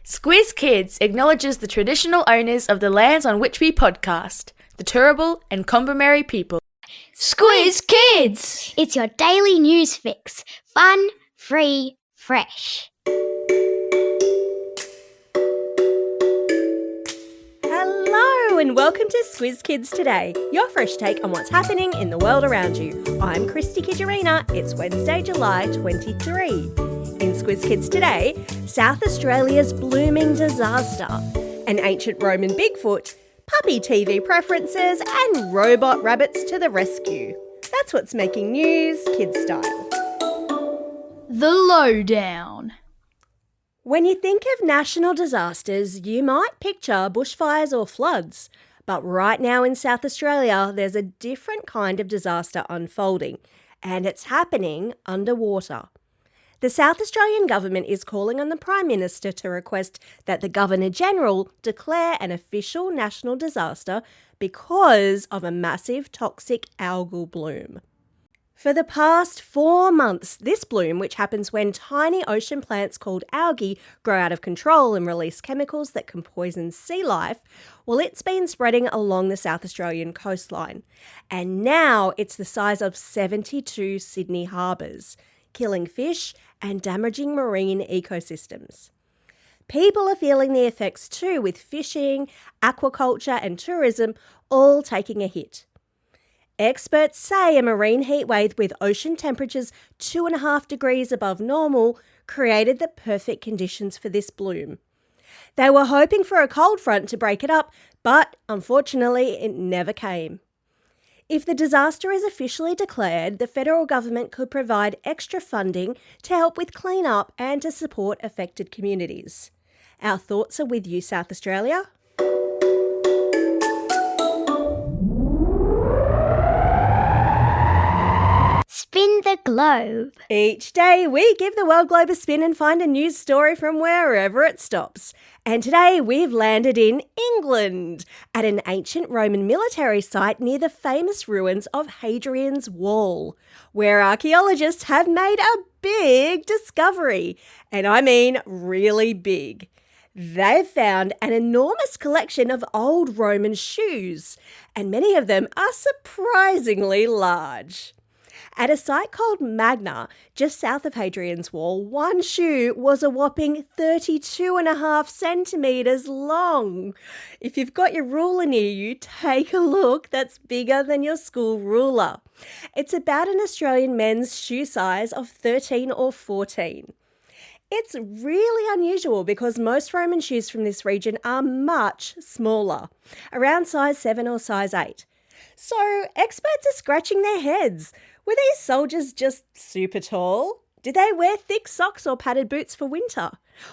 Squiz Kids acknowledges the traditional owners of the lands on which we podcast, the Turrbal and Kombumerri people. Squiz Kids! It's your daily news fix. Fun, free, fresh. Hello and welcome to Squiz Kids Today, your fresh take on what's happening in the world around you. I'm Christy Kijarina. It's Wednesday, July 23. In Squiz Kids Today, South Australia's blooming disaster, an ancient Roman Bigfoot, puppy TV preferences and robot rabbits to the rescue. That's what's making news kid style. The Lowdown. When you think of national disasters, you might picture bushfires or floods. But right now in South Australia, there's a different kind of disaster unfolding, and it's happening underwater. The South Australian government is calling on the Prime Minister to request that the Governor-General declare an official national disaster because of a massive toxic algal bloom. For the past 4 months, this bloom, which happens when tiny ocean plants called algae grow out of control and release chemicals that can poison sea life, well, it's been spreading along the South Australian coastline. And now it's the size of 72 Sydney harbours, killing fish and damaging marine ecosystems. People are feeling the effects too, with fishing, aquaculture and tourism all taking a hit. Experts say a marine heatwave with ocean temperatures 2.5 degrees above normal created the perfect conditions for this bloom. They were hoping for a cold front to break it up, but unfortunately it never came. If the disaster is officially declared, the federal government could provide extra funding to help with clean-up and to support affected communities. Our thoughts are with you, South Australia. Spin the globe. Each day we give the world globe a spin and find a news story from wherever it stops. And today we've landed in England at an ancient Roman military site near the famous ruins of Hadrian's Wall, where archaeologists have made a big discovery. And I mean really big. They've found an enormous collection of old Roman shoes, and many of them are surprisingly large. At a site called Magna, just south of Hadrian's Wall, one shoe was a whopping 32.5 centimetres long. If you've got your ruler near you, take a look. That's bigger than your school ruler. It's about an Australian men's shoe size of 13 or 14. It's really unusual because most Roman shoes from this region are much smaller, around size 7 or size 8. So experts are scratching their heads. Were these soldiers just super tall? Did they wear thick socks or padded boots for winter?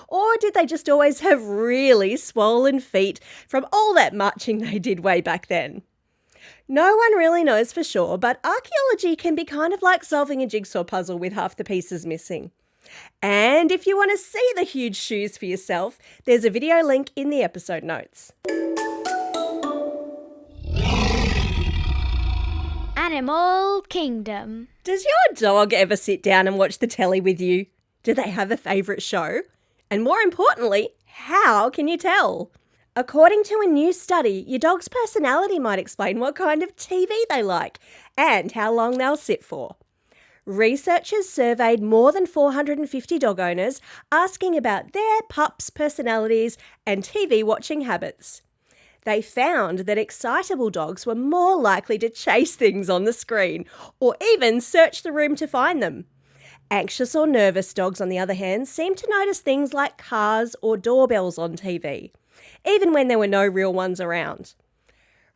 Or did they just always have really swollen feet from all that marching they did way back then? No one really knows for sure, but archaeology can be kind of like solving a jigsaw puzzle with half the pieces missing. And if you want to see the huge shoes for yourself, there's a video link in the episode notes. Animal Kingdom. Does your dog ever sit down and watch the telly with you? Do they have a favourite show? And more importantly, how can you tell? According to a new study, your dog's personality might explain what kind of TV they like and how long they'll sit for. Researchers surveyed more than 450 dog owners, asking about their pups' personalities and TV watching habits. They found that excitable dogs were more likely to chase things on the screen or even search the room to find them. Anxious or nervous dogs, on the other hand, seemed to notice things like cars or doorbells on TV, even when there were no real ones around.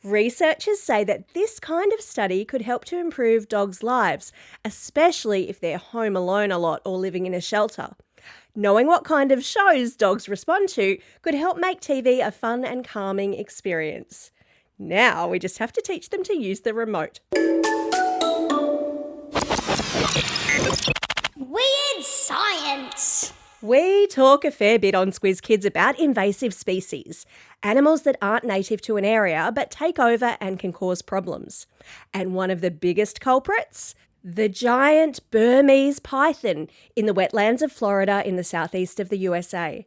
Researchers say that this kind of study could help to improve dogs' lives, especially if they're home alone a lot or living in a shelter. Knowing what kind of shows dogs respond to could help make TV a fun and calming experience. Now we just have to teach them to use the remote. Weird science. We talk a fair bit on Squiz Kids about invasive species, animals that aren't native to an area but take over and can cause problems. And one of the biggest culprits? The giant Burmese python in the wetlands of Florida in the southeast of the USA.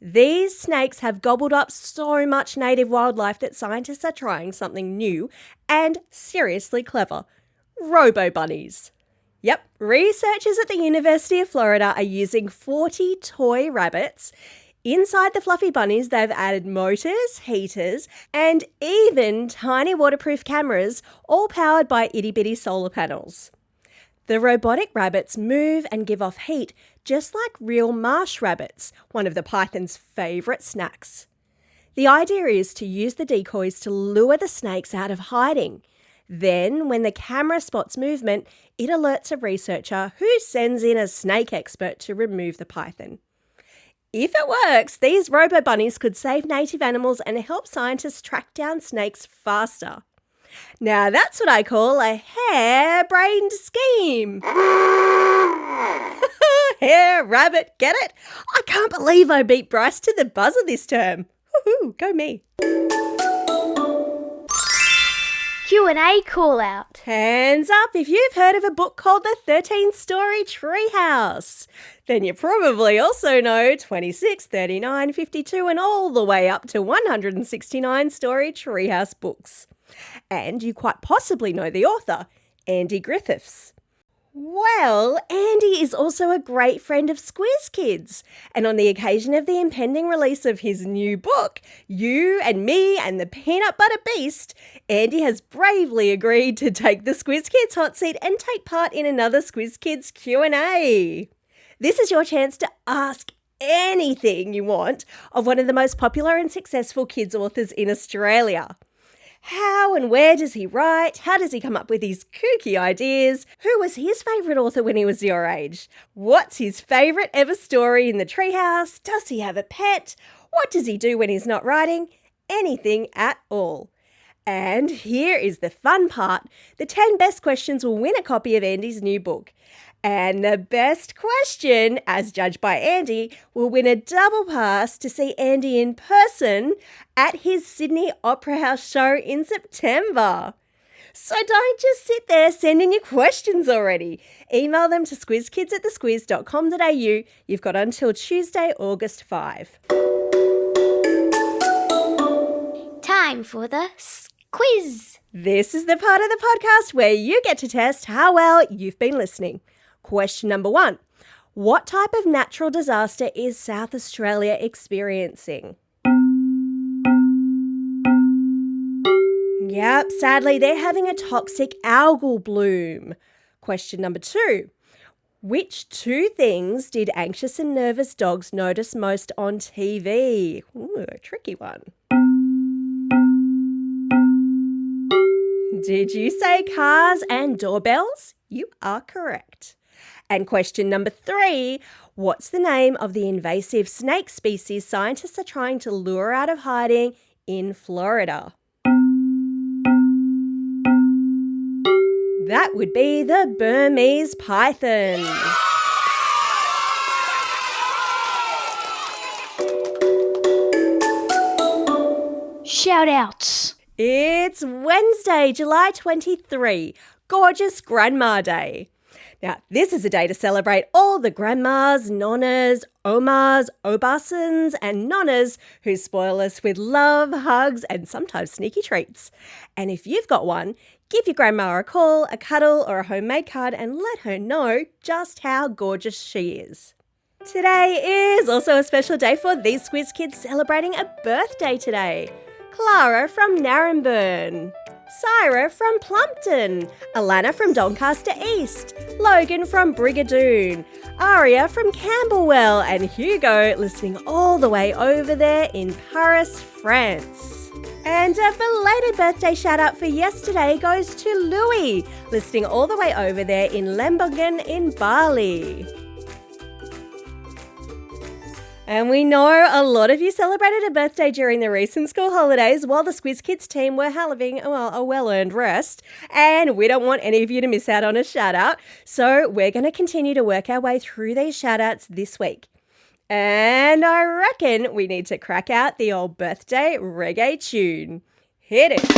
These snakes have gobbled up so much native wildlife that scientists are trying something new and seriously clever. Robo-bunnies. Yep, researchers at the University of Florida are using 40 toy rabbits. Inside the fluffy bunnies, they've added motors, heaters, and even tiny waterproof cameras, all powered by itty-bitty solar panels. The robotic rabbits move and give off heat just like real marsh rabbits, one of the python's favourite snacks. The idea is to use the decoys to lure the snakes out of hiding. Then, when the camera spots movement, it alerts a researcher who sends in a snake expert to remove the python. If it works, these robo-bunnies could save native animals and help scientists track down snakes faster. Now that's what I call a hair-brained scheme. Hare, rabbit, get it? I can't believe I beat Bryce to the buzzer this term. Woohoo, go me. Q&A call out. Hands up if you've heard of a book called The 13-Story Treehouse. Then you probably also know 26, 39, 52 and all the way up to 169-story Treehouse books. And you quite possibly know the author, Andy Griffiths. Well, Andy is also a great friend of Squiz Kids, and on the occasion of the impending release of his new book, You and Me and the Peanut Butter Beast, Andy has bravely agreed to take the Squiz Kids hot seat and take part in another Squiz Kids Q&A. This is your chance to ask anything you want of one of the most popular and successful kids authors in Australia. How and where does he write? How does he come up with these kooky ideas? Who was his favourite author when he was your age? What's his favourite ever story in the treehouse? Does he have a pet? What does he do when he's not writing? Anything at all. And here is the fun part. The 10 best questions will win a copy of Andy's new book. And the best question, as judged by Andy, will win a double pass to see Andy in person at his Sydney Opera House show in September. So don't just sit there sending your questions already. Email them to squizkids@thesquiz.com.au. You've got until Tuesday, August 5. Time for the quiz. This is the part of the podcast where you get to test how well you've been listening. Question number 1. What type of natural disaster is South Australia experiencing? Yep, sadly they're having a toxic algal bloom. Question number 2. Which 2 things did anxious and nervous dogs notice most on TV? Ooh, a tricky one. Did you say cars and doorbells? You are correct. And question number 3, what's the name of the invasive snake species scientists are trying to lure out of hiding in Florida? That would be the Burmese python. Shout outs. It's Wednesday, July 23, Gorgeous Grandma Day. Now, this is a day to celebrate all the grandmas, nonnas, omas, obasans and nonnas who spoil us with love, hugs and sometimes sneaky treats. And if you've got one, give your grandma a call, a cuddle or a homemade card and let her know just how gorgeous she is. Today is also a special day for these Squiz Kids celebrating a birthday today. Clara from Narrabeen, Syra from Plumpton, Alana from Doncaster East, Logan from Brigadoon, Aria from Camberwell and Hugo listening all the way over there in Paris, France. And a belated birthday shout out for yesterday goes to Louis, listening all the way over there in Lembongan in Bali. And we know a lot of you celebrated a birthday during the recent school holidays while the Squiz Kids team were having a well-earned rest. And we don't want any of you to miss out on a shout-out. So we're going to continue to work our way through these shout-outs this week. And I reckon we need to crack out the old birthday reggae tune. Hit it.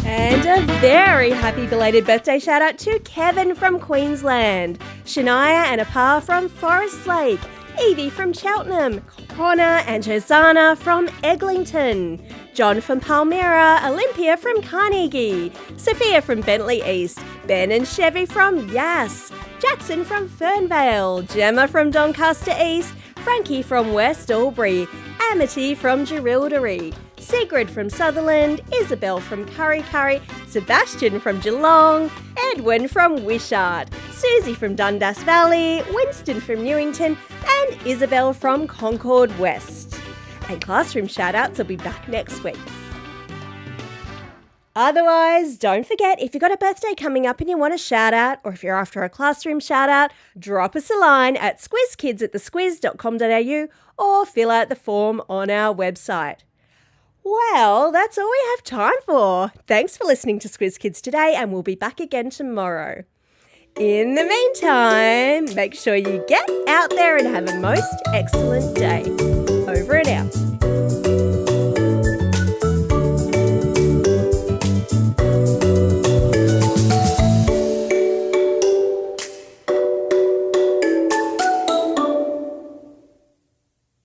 And a very happy belated birthday shout out to Kevin from Queensland, Shania and Apar from Forest Lake, Evie from Cheltenham, Connor and Hosanna from Eglinton, John from Palmyra, Olympia from Carnegie, Sophia from Bentley East, Ben and Chevy from Yass, Jackson from Fernvale, Gemma from Doncaster East, Frankie from West Albury, Amity from Jerilderie, Sigrid from Sutherland, Isabel from Curry Curry, Sebastian from Geelong, Edwin from Wishart, Susie from Dundas Valley, Winston from Newington, and Isabel from Concord West. And classroom shout-outs will be back next week. Otherwise, don't forget, if you've got a birthday coming up and you want a shout-out, or if you're after a classroom shout-out, drop us a line at squizkids@thesquiz.com.au or fill out the form on our website. Well, that's all we have time for. Thanks for listening to Squiz Kids today, and we'll be back again tomorrow. In the meantime, make sure you get out there and have a most excellent day. Over and out.